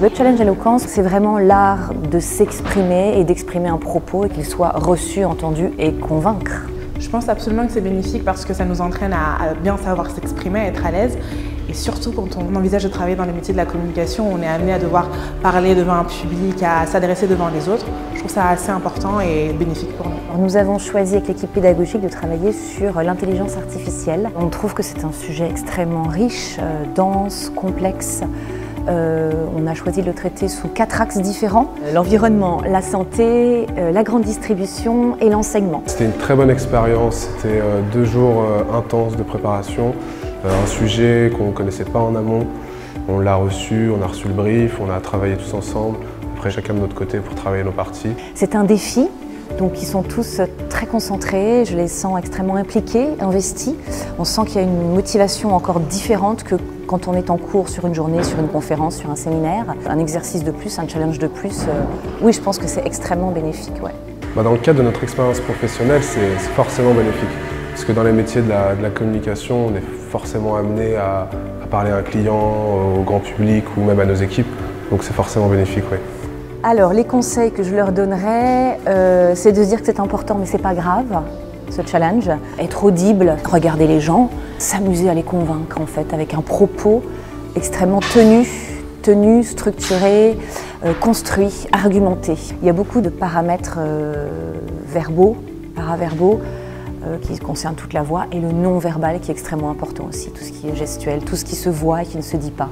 Le challenge éloquence, c'est vraiment l'art de s'exprimer et d'exprimer un propos et qu'il soit reçu, entendu et convaincre. Je pense absolument que c'est bénéfique parce que ça nous entraîne à bien savoir s'exprimer, à être à l'aise. Et surtout quand on envisage de travailler dans les métiers de la communication, on est amené à devoir parler devant un public, à s'adresser devant les autres. Je trouve ça assez important et bénéfique pour nous. Nous avons choisi avec l'équipe pédagogique de travailler sur l'intelligence artificielle. On trouve que c'est un sujet extrêmement riche, dense, complexe. On a choisi de le traiter sous 4 axes différents. L'environnement, la santé, la grande distribution et l'enseignement. C'était une très bonne expérience, c'était 2 jours intenses de préparation. Un sujet qu'on ne connaissait pas en amont. On l'a reçu, on a reçu le brief, on a travaillé tous ensemble, après chacun de notre côté pour travailler nos parties. C'est un défi. Donc ils sont tous très concentrés, je les sens extrêmement impliqués, investis. On sent qu'il y a une motivation encore différente que quand on est en cours sur une journée, sur une conférence, sur un séminaire. Un exercice de plus, un challenge de plus, oui, je pense que c'est extrêmement bénéfique. Ouais. Dans le cadre de notre expérience professionnelle, c'est forcément bénéfique. Parce que dans les métiers de la communication, on est forcément amené à parler à un client, au grand public ou même à nos équipes. Donc c'est forcément bénéfique, oui. Alors, les conseils que je leur donnerais, c'est de se dire que c'est important, mais c'est pas grave, ce challenge. Être audible, regarder les gens, s'amuser à les convaincre, en fait, avec un propos extrêmement tenu, structuré, construit, argumenté. Il y a beaucoup de paramètres verbaux, paraverbaux, qui concernent toute la voix, et le non-verbal qui est extrêmement important aussi, tout ce qui est gestuel, tout ce qui se voit et qui ne se dit pas.